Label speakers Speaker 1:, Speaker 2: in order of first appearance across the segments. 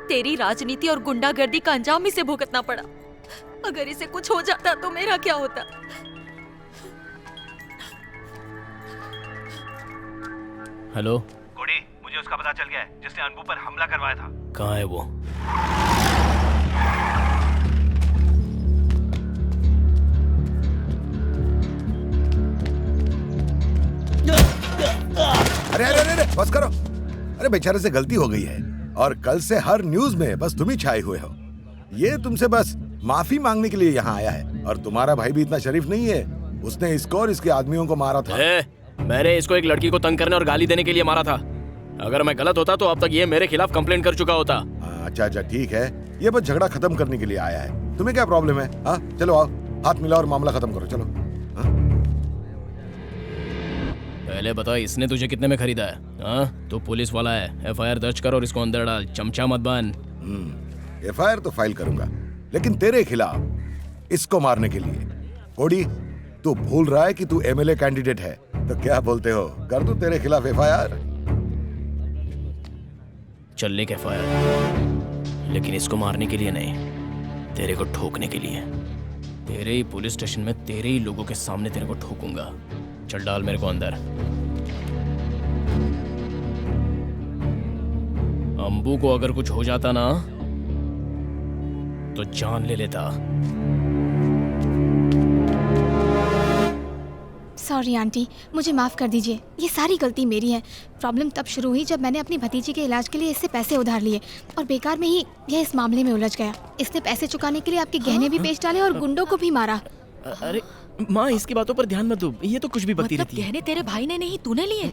Speaker 1: तेरी राजनीति और गुंडागर्दी का अंजाम इसे भुगतना पड़ा। अगर इसे कुछ हो जाता तो मेरा क्या होता?
Speaker 2: हेलो
Speaker 3: कोडी, मुझे उसका पता चल गया है जिसने अनबू पर हमला करवाया था।
Speaker 2: कहाँ है वो?
Speaker 4: अरे अरे अरे बस करो। अरे बेचारे से गलती हो गई है और कल से हर न्यूज में बस तुम ही छाए हुए हो। ये तुमसे बस माफी मांगने के लिए यहाँ आया है। और तुम्हारा भाई भी इतना शरीफ नहीं है, उसने इसको और इसके आदमियों को मारा था।
Speaker 2: मैंने इसको एक लड़की को तंग करने और गाली देने के लिए मारा था। अगर मैं गलत होता तो अब तक ये मेरे खिलाफ कंप्लेंट कर चुका होता।
Speaker 4: अच्छा अच्छा ठीक है, ये बस झगड़ा खत्म करने के लिए आया है। तुम्हें क्या प्रॉब्लम है? हाँ चलो आओ, हाथ मिलाओ और मामला खत्म करो। चलो
Speaker 2: पहले बता, इसने तुझे कितने में खरीदा है? हाँ तो पुलिस वाला है, एफआईआर दर्ज कर और इसको अंदर डाल। चमचा मत बन।
Speaker 4: एफआईआर तो फाइल करूंगा, लेकिन तेरे खिलाफ इसको मारने के लिए। कोडी, तू भूल रहा है कि तू एमएलए कैंडिडेट है, तो क्या बोलते हो, कर दूं तेरे खिलाफ एफआईआर?
Speaker 2: चल ले एफआईआर, लेकिन इसको मारने के लिए नहीं, तेरे को ठोकने के लिए। तेरे ही पुलिस स्टेशन में तेरे ही लोगों के सामने तेरे को ठोकूंगा। चल डाल मेरे को अंदर। अंबू को अगर कुछ हो जाता ना तो जान ले लेता।
Speaker 5: सॉरी आंटी, मुझे माफ़ कर दीजिए, ये सारी गलती मेरी है। प्रॉब्लम तब शुरू हुई जब मैंने अपनी भतीजी के इलाज के लिए इससे पैसे उधार लिए और बेकार में ही यह इस मामले में उलझ गया। इसने पैसे चुकाने के लिए आपके गहने भी बेच डाले और गुंडों को भी मारा।
Speaker 2: अरे माँ, इसकी बातों पर ध्यान मत दो, ये तो कुछ भी बकती रहती है।
Speaker 1: गहने तेरे भाई ने नहीं, तूने लिए?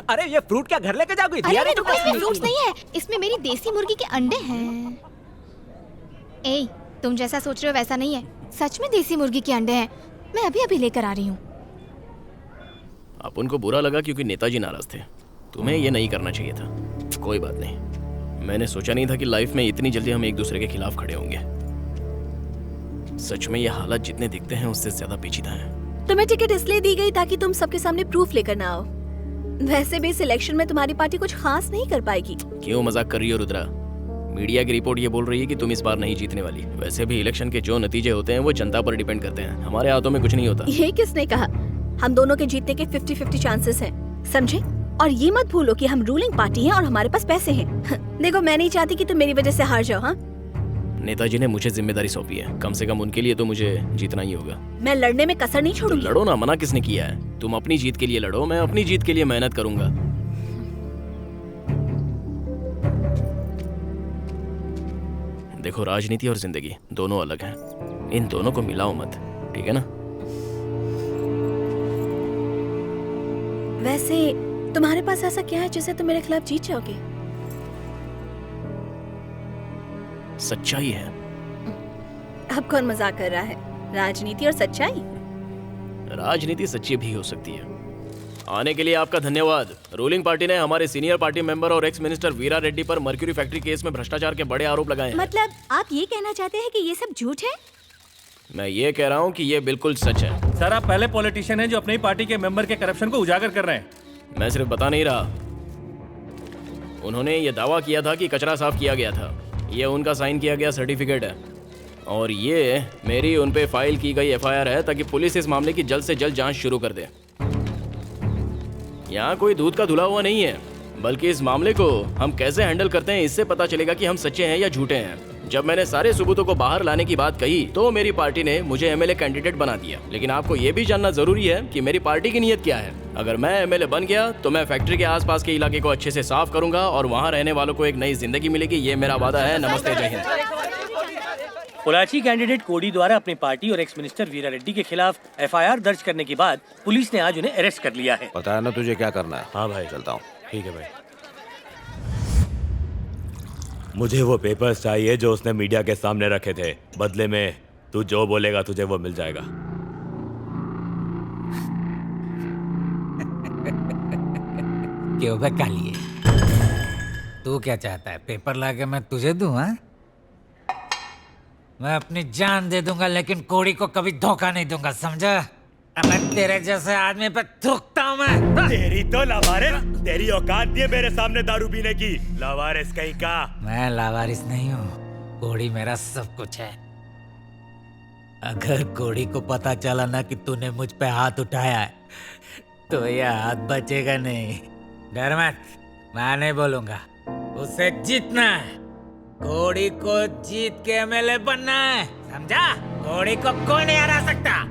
Speaker 6: अरे ये फ्रूट क्या घर लेके जाओगे?
Speaker 5: अरे नहीं, रुको, इसमें फ्रूट्स नहीं है, इसमें मेरी देसी मुर्गी के अंडे हैं। ए, तुम जैसा सोच रहे हो वैसा नहीं है, सच में देसी मुर्गी के अंडे हैं। मैं अभी अभी लेकर आ रही हूँ।
Speaker 2: अब उनको बुरा लगा क्योंकि नेताजी नाराज थे। तुम्हें ये नहीं करना चाहिए था। कोई बात नहीं, मैंने सोचा नहीं था कि लाइफ में इतनी जल्दी हम एक दूसरे के खिलाफ खड़े होंगे। सच में ये हालात जितने दिखते हैं उससे ज्यादा पेचीदा हैं।
Speaker 7: तुम्हें टिकट इसलिए दी गई ताकि तुम सबके सामने प्रूफ लेकर ना आओ। वैसे भी इस इलेक्शन में तुम्हारी पार्टी कुछ खास नहीं कर पाएगी।
Speaker 2: क्यों मजाक कर रही हो रुद्रा? मीडिया की रिपोर्ट ये बोल रही है कि तुम इस बार नहीं जीतने वाली। वैसे भी इलेक्शन के जो नतीजे होते हैं वो जनता पर डिपेंड करते हैं, हमारे हाथों में कुछ नहीं होता।
Speaker 7: ये किसने कहा? हम दोनों के जीतने के 50-50 चांसेस हैं, समझे? और ये मत भूलो कि हम रूलिंग पार्टी हैं और हमारे पास पैसे हैं। देखो, मैं नहीं चाहती कि तुम मेरी वजह से हार जाओ। हाँ,
Speaker 2: नेताजी ने मुझे जिम्मेदारी सौंपी है, कम से कम उनके लिए तो मुझे जीतना ही होगा।
Speaker 7: मैं लड़ने में कसर नहीं छोड़ूंगी।
Speaker 2: तो लड़ो ना, मना किसने किया है? तुम अपनी जीत के लिए लड़ो, मैं अपनी जीत के लिए मेहनत करूंगा। देखो, राजनीति और जिंदगी दोनों अलग हैं, इन दोनों को मिलाओ मत, ठीक है ना?
Speaker 7: वैसे तुम्हारे पास ऐसा क्या है जिससे तुम मेरे खिलाफ जीत जाओगे?
Speaker 2: सच्चाई है।
Speaker 7: अब कौन मजाक कर रहा है? राजनीति और सच्चाई?
Speaker 2: राजनीति सच्ची भी हो सकती है। आने के लिए आपका धन्यवाद। रूलिंग पार्टी ने हमारे सीनियर पार्टी मेंबर और एक्स मिनिस्टर वीरा रेड्डी पर मर्क्यूरी फैक्ट्री केस में भ्रष्टाचार के बड़े आरोप लगाए हैं।
Speaker 7: मतलब आप ये कहना चाहते हैं कि ये सब झूठ है?
Speaker 2: मैं ये कह रहा हूँ कि ये बिल्कुल सच है।
Speaker 8: सर, आप पहले पॉलिटिशियन हैं जो अपनी पार्टी के मेंबर के करप्शन को उजागर कर रहे हैं।
Speaker 2: मैं सिर्फ बता नहीं रहा, उन्होंने ये दावा किया था कि कचरा साफ किया गया था। ये उनका साइन किया गया सर्टिफिकेट है और ये मेरी उन पे फाइल की गई एफआईआर है ताकि पुलिस इस मामले की जल्द से जल्द जांच शुरू कर दे। यहाँ कोई दूध का धुला हुआ नहीं है, बल्कि इस मामले को हम कैसे हैंडल करते हैं इससे पता चलेगा कि हम सच्चे हैं या झूठे हैं। जब मैंने सारे सबूतों को बाहर लाने की बात कही तो मेरी पार्टी ने मुझे एमएलए कैंडिडेट बना दिया। लेकिन आपको ये भी जानना जरूरी है कि मेरी पार्टी की नीयत क्या है। अगर मैं एमएलए बन गया तो मैं फैक्ट्री के आसपास के इलाके को अच्छे से साफ करूंगा और वहाँ रहने वालों को एक नई जिंदगी मिलेगी। ये मेरा वादा है। नमस्ते, जय हिंद।
Speaker 8: पोलाची कैंडिडेट कोडी द्वारा अपनी पार्टी और एक्स मिनिस्टर वीरा रेड्डी के खिलाफ एफआईआर दर्ज करने के बाद पुलिस ने आज उन्हें अरेस्ट कर लिया है।
Speaker 3: पता है ना तुझे क्या करना है?
Speaker 2: हाँ भाई,
Speaker 3: चलता हूँ।
Speaker 2: ठीक है भाई।
Speaker 9: मुझे वो पेपर्स चाहिए जो उसने मीडिया के सामने रखे थे। बदले में तू जो बोलेगा तुझे वो मिल जाएगा।
Speaker 10: क्यों बे कालिए, तू क्या चाहता है? पेपर लाके मैं तुझे दूं? हाँ, मैं अपनी जान दे दूंगा लेकिन कोड़ी को कभी धोखा नहीं दूंगा, समझा? मैं तेरे जैसे आदमी पे थूकता हूँ मैं।
Speaker 9: तेरी तो लावारिस, तेरी औकात नहीं है मेरे सामने दारू पीने की, लावारिस कहीं का।
Speaker 10: मैं लावारिस नहीं हूँ, कोड़ी मेरा सब कुछ है। अगर कोड़ी को पता चला ना कि तूने मुझ पे हाथ उठाया है तो यह हाथ बचेगा नहीं। डर मत, मैं नहीं बोलूंगा। उसे जीतना है, कोड़ी को जीत के एमएलए बनना है, समझा? कोड़ी को कोई नहीं हरा सकता।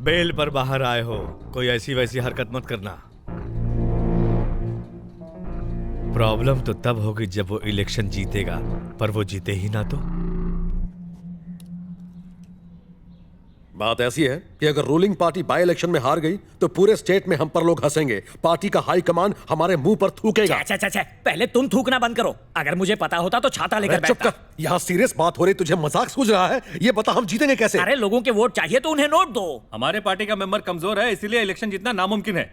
Speaker 11: बेल पर बाहर आए हो, कोई ऐसी वैसी हरकत मत करना। प्रॉब्लम तो तब होगी जब वो इलेक्शन जीतेगा, पर वो जीते ही ना तो।
Speaker 12: बात ऐसी है कि अगर रूलिंग पार्टी बाई इलेक्शन में हार गई तो पूरे स्टेट में हम पर लोग हंसेंगे, पार्टी का हाई कमान हमारे मुंह पर थूकेगा।
Speaker 6: अच्छा, पहले तुम थूकना बंद करो। अगर मुझे पता होता तो छाता लेकर
Speaker 12: चुप
Speaker 6: बैठता।
Speaker 12: कर, यहाँ सीरियस बात हो रही, तुझे मजाक सूझ रहा है? ये बता हम जीतेंगे कैसे?
Speaker 6: अरे लोगों के वोट चाहिए तो उन्हें नोट दो।
Speaker 11: हमारे पार्टी का मेंबर कमजोर है, इसीलिए इलेक्शन जीतना नामुमकिन है।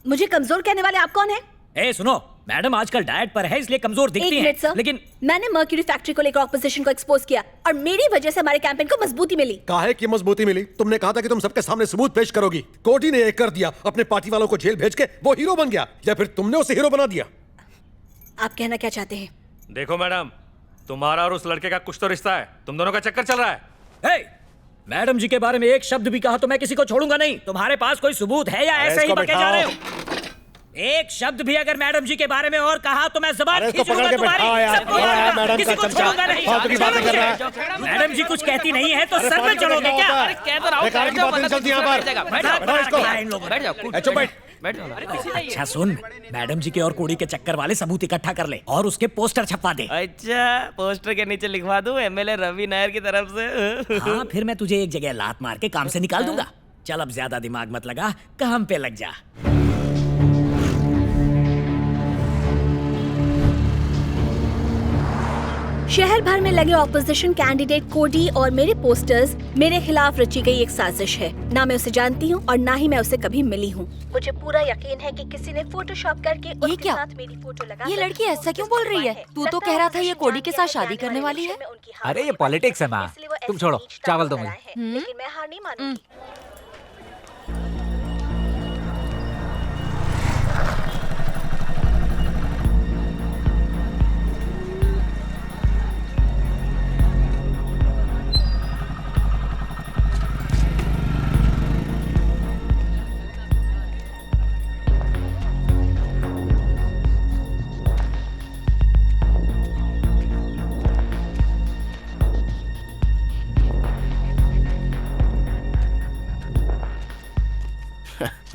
Speaker 7: मुझे कमजोर कहने वाले आप कौन है?
Speaker 6: ए सुनो, मैडम आजकल डाइट पर है इसलिए कमजोर दिखती
Speaker 7: एक मिनट
Speaker 6: है,
Speaker 7: सर,
Speaker 6: लेकिन
Speaker 7: मैंने मर्क्यूरी फैक्ट्री को लेकर ऑपोजिशन को एक्सपोज किया और मेरी वजह से हमारे कैंपेन को मजबूती मिली।
Speaker 12: काहे की मजबूती मिली? तुमने कहा था कि तुम सबके सामने सबूत पेश करोगी। कोर्ट ने ये कर दिया, अपने पार्टी वालों को जेल भेज के वो हीरो बन गया, या फिर तुमने उसे हीरो बना दिया?
Speaker 7: आप कहना क्या चाहते हैं?
Speaker 11: देखो मैडम, तुम्हारा और उस लड़के का कुछ तो रिश्ता है, तुम दोनों का चक्कर चल रहा है।
Speaker 6: हे, मैडम जी के बारे में एक शब्द भी कहा तो मैं किसी को छोड़ूंगा नहीं। तुम्हारे पास कोई सबूत है या ऐसे ही बके जा रहे हो? एक शब्द भी अगर मैडम जी के बारे में और कहा तो मैं ज़बान खींच लूंगा तुम्हारी। किसी को छोड़ूंगा नहीं। मैडम जी कुछ कहती नहीं है तो सर पे चढ़ोगे क्या? अरे कह तो रहा हूं, बैठ जाओ। अच्छा सुन, मैडम जी के और कोड़ी के चक्कर वाले सबूत इकट्ठा कर ले और उसके पोस्टर छपवा दे।
Speaker 13: अच्छा, पोस्टर के नीचे लिखवा दूं एमएलए रवि नायर की तरफ से?
Speaker 6: हाँ, फिर मैं तुझे एक जगह लात मार के काम से निकाल दूंगा। चल अब ज्यादा दिमाग मत लगा, काम पे लग जा।
Speaker 7: शहर भर में लगे ऑपोजिशन कैंडिडेट कोडी और मेरे पोस्टर्स मेरे खिलाफ रची गई एक साजिश है। ना मैं उसे जानती हूँ और ना ही मैं उसे कभी मिली हूँ। मुझे पूरा यकीन है कि किसी ने फोटोशॉप करके उसके साथ मेरी फोटो लगा।
Speaker 1: ये लड़की ऐसा क्यों बोल रही है? तू तो कह रहा था ये कोडी के साथ शादी करने वाली है।
Speaker 10: अरे ये पॉलिटिक्स है माँ, तुम छोड़ो, चावल दो मुझे।
Speaker 7: लेकिन मैं हार नहीं मानूंगी।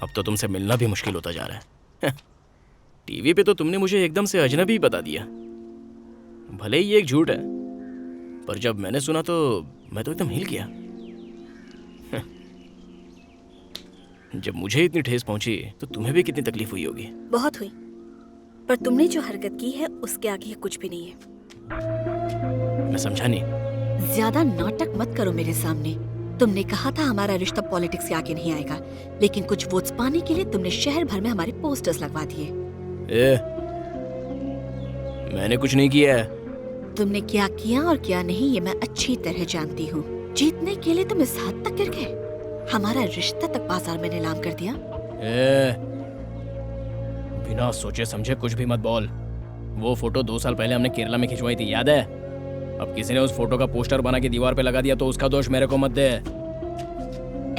Speaker 2: अब तो तुमसे मिलना भी मुश्किल होता जा रहा है। टीवी पे तो तुमने मुझे एकदम से अजनबी बता दिया। भले ही ये एक झूठ है, पर जब मैंने सुना तो मैं तो एकदम हिल गया। जब मुझे इतनी ठेस पहुंची तो तुम्हें भी कितनी तकलीफ हुई होगी।
Speaker 7: बहुत हुई, पर तुमने जो हरकत की है उसके आगे कुछ भी नहीं है।
Speaker 2: मैं समझा नहीं।
Speaker 7: ज्यादा नाटक मत करो मेरे सामने। तुमने कहा था हमारा रिश्ता पॉलिटिक्स के आगे नहीं आएगा, लेकिन कुछ वोट्स पाने के लिए तुमने शहर भर में हमारे पोस्टर्स लगवा दिए।
Speaker 2: मैंने कुछ नहीं किया है।
Speaker 7: तुमने क्या किया और क्या नहीं ये मैं अच्छी तरह जानती हूँ। जीतने के लिए तुम इस हद तक गिर गए, हमारा रिश्ता तक बाजार में नीलाम कर दिया।
Speaker 2: बिना सोचे समझे कुछ भी मत बोल। वो फोटो 2 साल पहले हमने केरला में खिंचवाई थी, याद है? अब किसी ने उस फोटो का पोस्टर बना के दीवार पे लगा दिया तो उसका दोष मेरे को मत दे।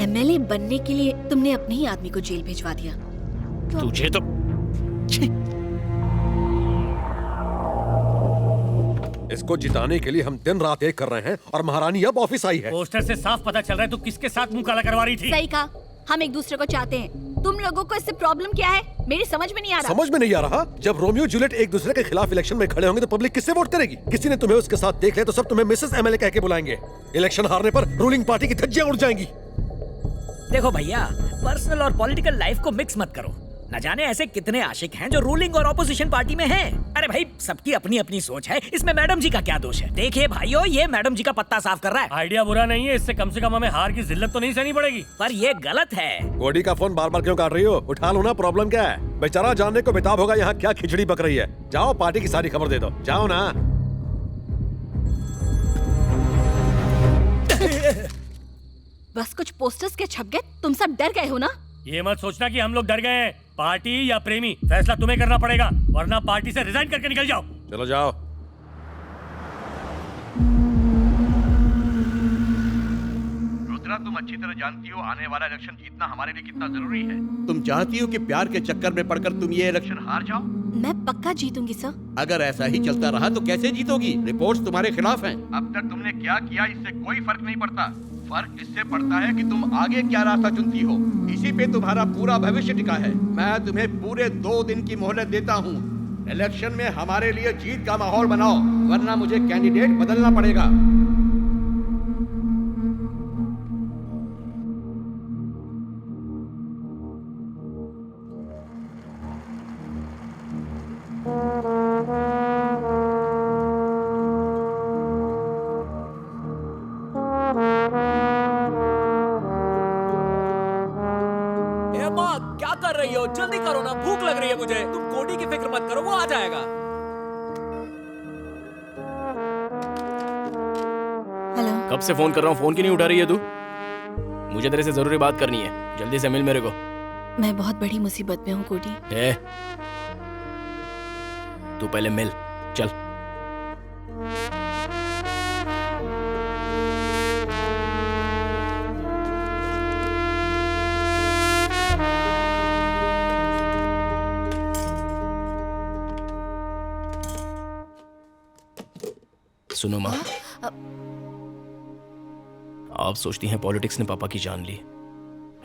Speaker 7: एमएलए बनने के लिए तुमने अपने ही आदमी को जेल भिजवा दिया।
Speaker 2: तुझे तो
Speaker 12: इसको जिताने के लिए हम दिन रात एक कर रहे हैं और महारानी अब ऑफिस आई है।
Speaker 8: पोस्टर से साफ पता चल रहा है तू किसके साथ मुंह काला करवा रही थी।
Speaker 7: सही कहा, हम एक दूसरे को चाहते हैं। तुम लोगों को इससे प्रॉब्लम क्या है? मेरी समझ में नहीं आ रहा।
Speaker 12: समझ में नहीं आ रहा? जब रोमियो जूलियट एक दूसरे के खिलाफ इलेक्शन में खड़े होंगे तो पब्लिक किससे वोट करेगी? किसी ने तुम्हें उसके साथ देख लिया तो सब तुम्हें मिसेस एमएलए कह के बुलाएंगे। इलेक्शन हारने पर रूलिंग पार्टी की धज्जियां उड़ जाएंगी।
Speaker 6: देखो भैया, पर्सनल और पॉलिटिकल लाइफ को मिक्स मत करो। न जाने ऐसे कितने आशिक हैं जो रूलिंग और ऑपोजिशन पार्टी में हैं। अरे भाई, सबकी अपनी अपनी सोच है, इसमें मैडम जी का क्या दोष है? देखिए भाइयों, ये मैडम जी का पत्ता साफ कर रहा है।
Speaker 8: आइडिया बुरा नहीं है, इससे कम से कम हमें हार की जिल्लत तो नहीं सहनी पड़ेगी।
Speaker 6: पर ये गलत है।
Speaker 12: कोडी का फोन बार बार क्यों काट रही हो? उठा लो ना, प्रॉब्लम क्या है? बेचारा जानने को बेताब होगा यहाँ क्या खिचड़ी पक रही है। जाओ पार्टी की सारी खबर दे दो, जाओ ना।
Speaker 7: बस कुछ पोस्टर्स के छप गए, तुम सब डर गए हो ना?
Speaker 8: ये मत सोचना कि हम लोग डर गए हैं। पार्टी या प्रेमी, फैसला तुम्हें करना पड़ेगा, वरना पार्टी से रिजाइन करके निकल जाओ।
Speaker 12: चलो जाओ।
Speaker 3: रुद्रा, तुम अच्छी तरह जानती हो आने वाला इलेक्शन जीतना हमारे लिए कितना जरूरी है।
Speaker 14: तुम चाहती हो कि प्यार के चक्कर में पड़कर तुम ये इलेक्शन
Speaker 3: हार जाओ?
Speaker 7: मैं पक्का जीतूंगी सर।
Speaker 14: अगर ऐसा ही चलता रहा तो कैसे जीतोगी? रिपोर्ट्स तुम्हारे खिलाफ हैं।
Speaker 3: अब तक तुमने क्या किया इससे कोई फर्क नहीं पड़ता। फर्क इससे पड़ता है कि तुम आगे क्या रास्ता चुनती हो।
Speaker 14: इसी पे तुम्हारा पूरा भविष्य टिका है। मैं तुम्हें पूरे 2 दिन की मोहलत देता हूँ। इलेक्शन में हमारे लिए जीत का माहौल बनाओ, वरना मुझे कैंडिडेट बदलना पड़ेगा।
Speaker 6: क्या कर रही हो? जल्दी करो ना, भूख लग रही है मुझे। तुम कोडी की फिक्र मत करो, वो आ जाएगा।
Speaker 7: हेलो।
Speaker 2: कब से फोन कर रहा हूँ, फोन क्यों नहीं उठा रही है तू? मुझे तेरे से जरूरी बात करनी है, जल्दी से मिल मेरे को।
Speaker 7: मैं बहुत बड़ी मुसीबत में हूँ कोडी।
Speaker 2: तू पहले मिल, चल। सुनो माँ, आप सोचती हैं पॉलिटिक्स ने पापा की जान ली,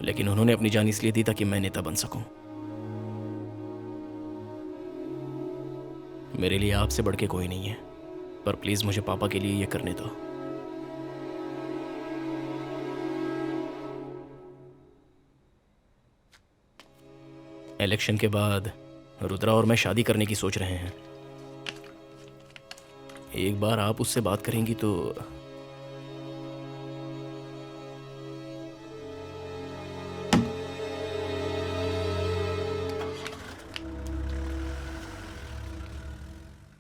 Speaker 2: लेकिन उन्होंने अपनी जान इसलिए दी ताकि मैं नेता बन सकूं। मेरे लिए आपसे बढ़ के कोई नहीं है, पर प्लीज मुझे पापा के लिए ये करने दो। इलेक्शन के बाद रुद्रा और मैं शादी करने की सोच रहे हैं। एक बार आप उससे बात करेंगी तो